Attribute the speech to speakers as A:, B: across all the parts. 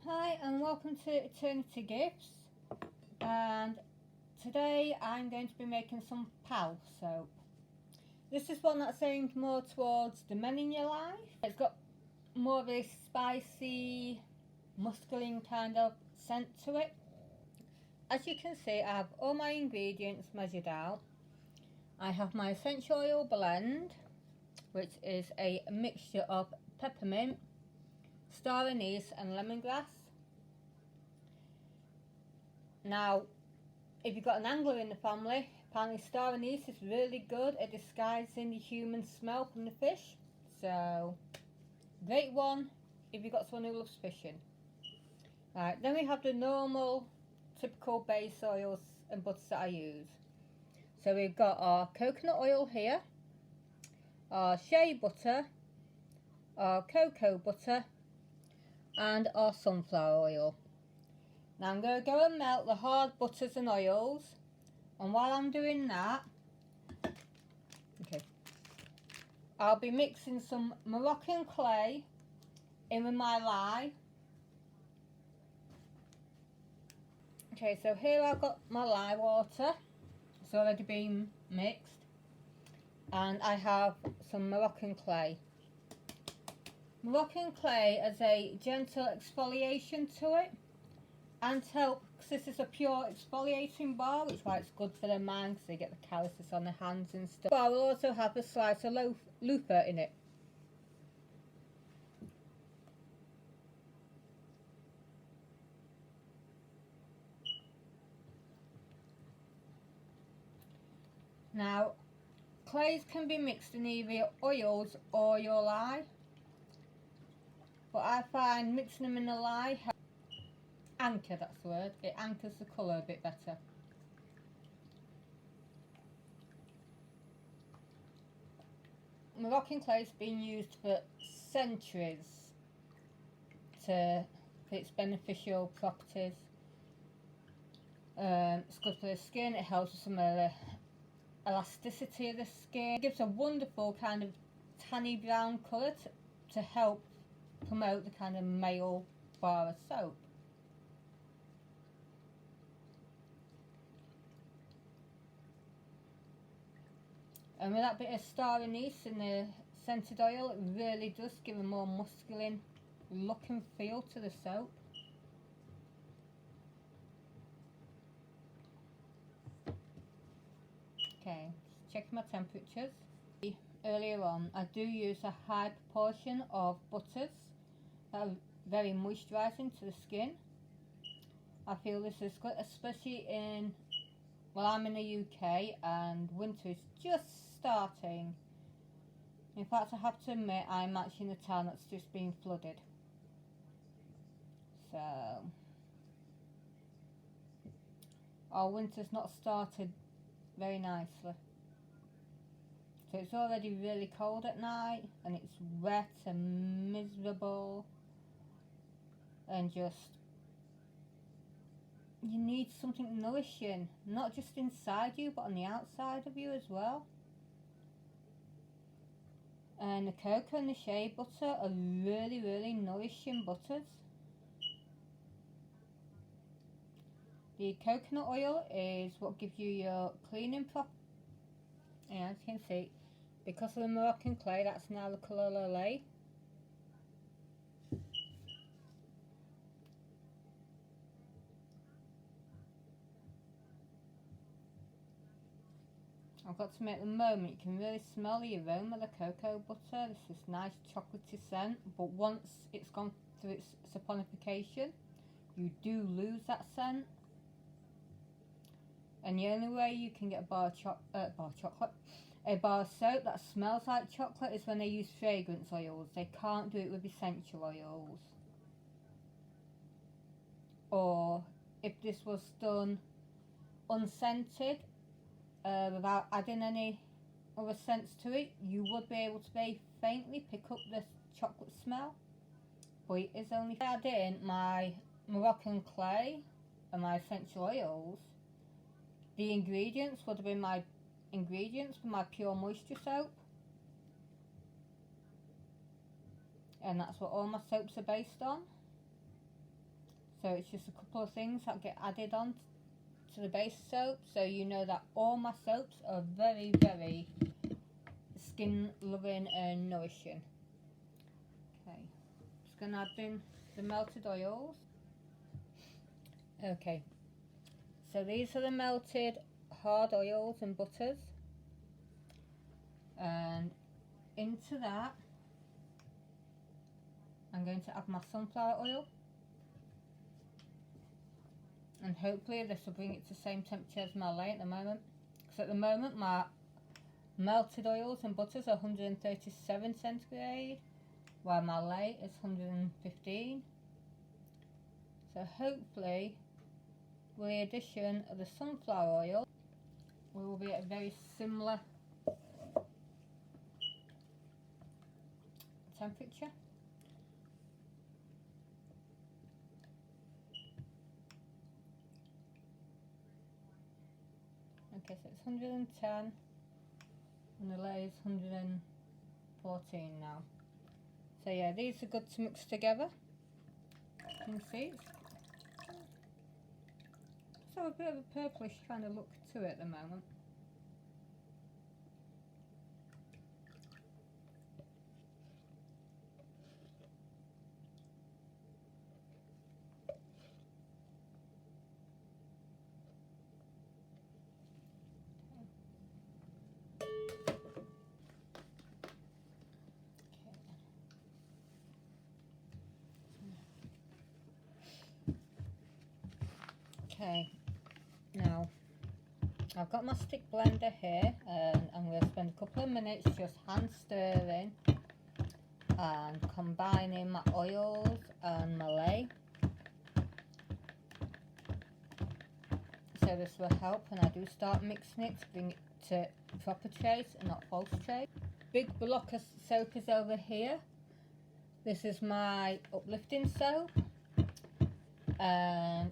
A: Hi and welcome to Eternity Gifts, and today I'm going to be making some pal soap. This is one that's aimed more towards the men in your life. It's got more of a spicy, muscular kind of scent to it. As you can see, I have all my ingredients measured out. I have my essential oil blend, which is a mixture of peppermint, star anise and lemongrass. Now, if you've got an angler in the family, apparently star anise is really good at disguising the human smell from the fish. So, great one if you've got someone who loves fishing. Right, then we have the normal, typical base oils and butters that I use. So we've got our coconut oil here, our shea butter, our cocoa butter, and our sunflower oil. Now I'm going to go and melt the hard butters and oils, and while I'm doing that, I'll be mixing some Morrocan Clay in with my lye. Okay, so here I've got my lye water. It's already been mixed, and I have some Morrocan Clay. Morrocan Clay has a gentle exfoliation to it, and to help, because this is a pure exfoliating bar, which is why it's good for their mind, because they get the calluses on their hands and stuff. But I will also have a slice of Loofah in it. Now, clays can be mixed in either your oils or your lye, but I find mixing them in the lye helps anchor, that's the word, it anchors the colour a bit better. Morrocan Clay has been used for centuries for its beneficial properties. It's good for the skin, it helps with some of the elasticity of the skin. It gives a wonderful kind of tanny brown colour to help promote the kind of male bar of soap. And with that bit of star anise in the scented oil, it really does give a more masculine look and feel to the soap. Okay, just checking my temperatures. Earlier on, I do use a high proportion of butters that are very moisturising to the skin. I feel this is good, especially I'm in the UK and winter is just starting. In fact, I have to admit, I'm actually in a town that's just been flooded. So, our winter's not started very nicely. So it's already really cold at night, and it's wet and miserable, and just, you need something nourishing, not just inside you but on the outside of you as well. And the cocoa and the shea butter are really nourishing butters. The coconut oil is what gives you your cleaning prop. Yeah, as you can see, because of the Morrocan Clay, that's now the colour Lay. I've got to make the moment, you can really smell the aroma of the cocoa butter. This is nice chocolatey scent, but once it's gone through its saponification, you do lose that scent. And the only way you can get a bar of soap that smells like chocolate is when they use fragrance oils. They can't do it with essential oils. Or if this was done unscented, without adding any other scents to it, you would be able to very faintly pick up the chocolate smell. But it is only if I add in my Morrocan Clay and my essential oils, the ingredients would have been my ingredients for my pure moisture soap. And that's what all my soaps are based on. So it's just a couple of things that get added on to the base soap, so you know that all my soaps are very, very skin loving and nourishing. Okay, just going to add in the melted oils. Okay, so these are the melted hard oils and butters, and into that I'm going to add my sunflower oil, and hopefully this will bring it to the same temperature as my lay at the moment, because at the moment my melted oils and butters are 137 centigrade while my lay is 115. So hopefully with the addition of the sunflower oil we will be at a very similar temperature. Okay, so it's 110 and the lay is 114 now. So yeah, these are good to mix together. You can see it's a bit of a purplish kind of look to it at the moment. Okay, now I've got my stick blender here, and I'm going to spend a couple of minutes just hand stirring and combining my oils and my lay. So this will help when I do start mixing it to bring it to proper trace and not false trace. Big block of soap is over here. This is my uplifting soap, and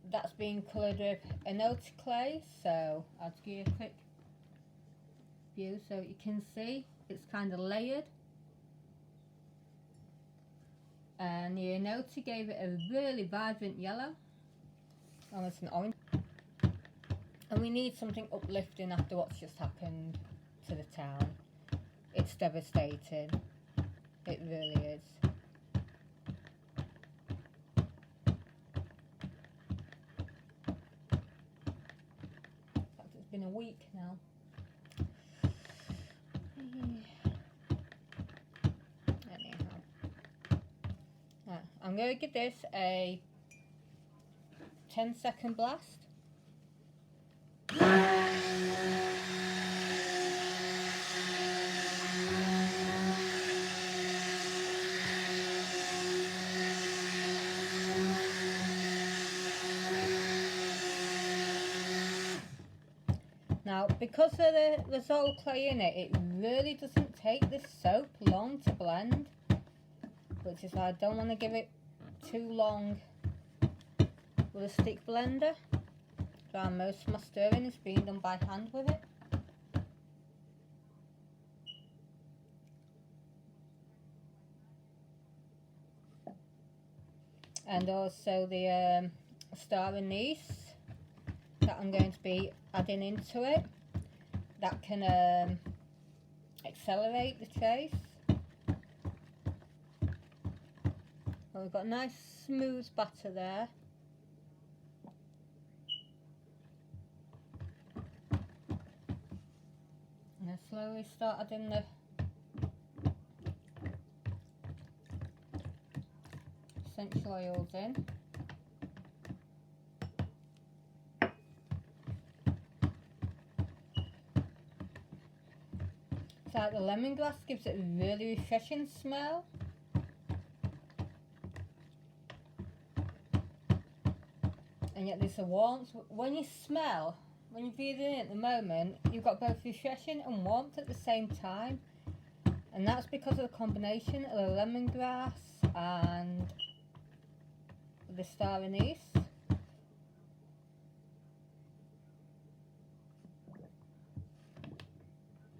A: that's been coloured with Morrocan Clay, so I'll just give you a quick view so you can see it's kind of layered, and the Morrocan gave it a really vibrant yellow, almost an orange, and we need something uplifting after what's just happened to the town. It's devastating, it really is. Been a week now. Anyhow, I'm going to give this a 10-second blast. Now, because of the Morrocan Clay in it, it really doesn't take this soap long to blend, which is why I don't want to give it too long with a stick blender. So most of my stirring is being done by hand with it. And also the star anise that I'm going to be adding into it, that can accelerate the trace. Well, we've got a nice smooth batter there. And I slowly start adding the essential oils in. So the lemongrass gives it a really refreshing smell. And yet there's a warmth. When you smell, when you're breathing in at the moment, you've got both refreshing and warmth at the same time. And that's because of the combination of the lemongrass and the star anise.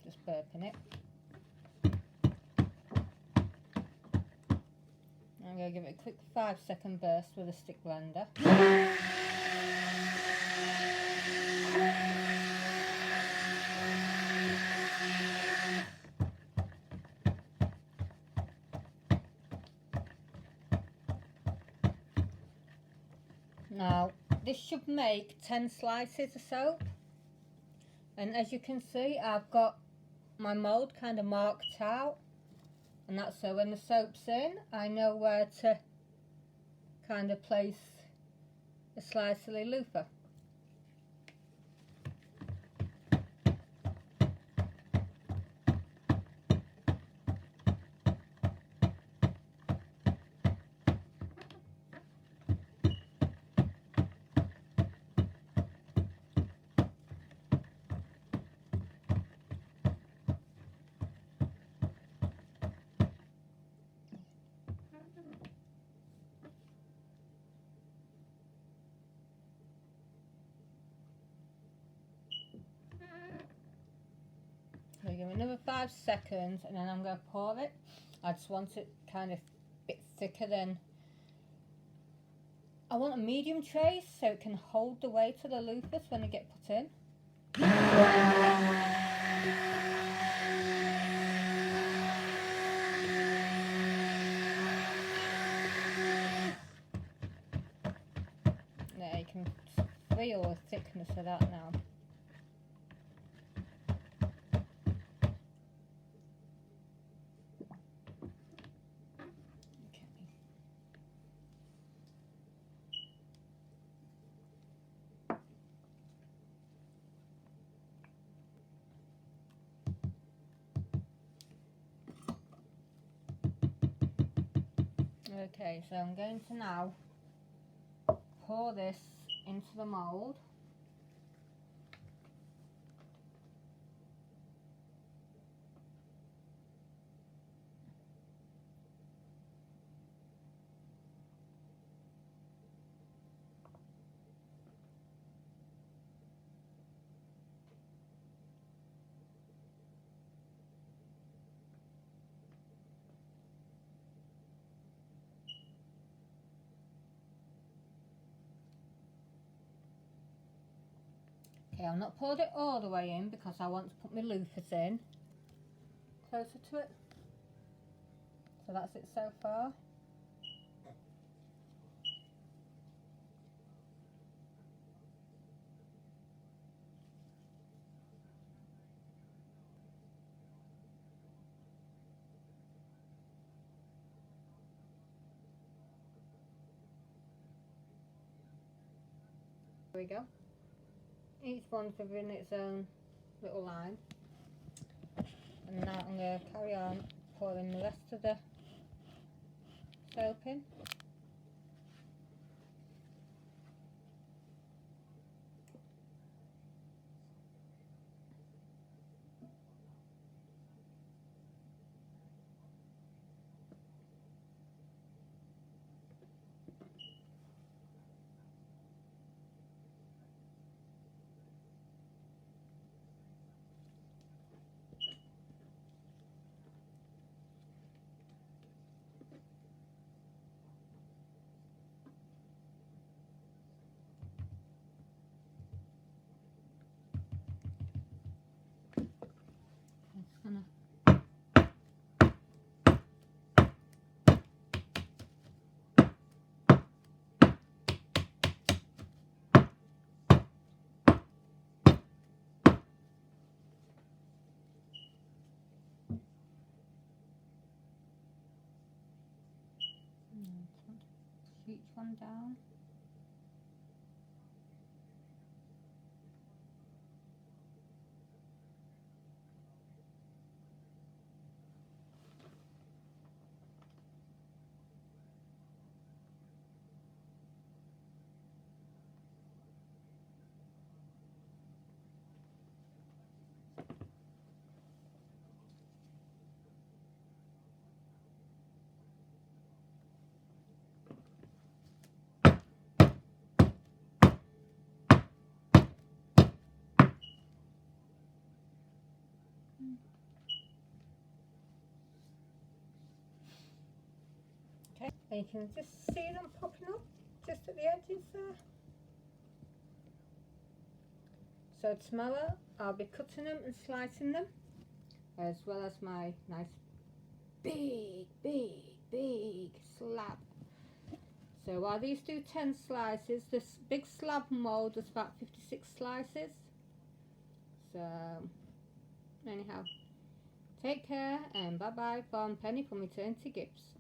A: Just burping it. I'm going going to give it a quick 5-second burst with a stick blender. Now, this should make 10 slices of soap, and as you can see, I've got my mould kind of marked out, and that's so when the soap's in, I know where to kind of place a slice of the loofah. So give it another 5 seconds and then I'm going to pour it. I just want it kind of a bit thicker than... I want a medium tray so it can hold the weight of the loofahs when they get put in. There, you can feel the thickness of that now. Okay, so I'm going to now pour this into the mould. Okay, I've not poured it all the way in because I want to put my loofahs in closer to it. So that's it so far. There we go. Each one's within its own little line. And now I'm going to carry on pouring the rest of the soap in. Each one down. Okay, and you can just see them popping up just at the edges there. So tomorrow I'll be cutting them and slicing them, as well as my nice big slab. So while these do 10 slices, this big slab mould does about 56 slices. So anyhow, take care and bye bye from Penny from Eternity Gifts.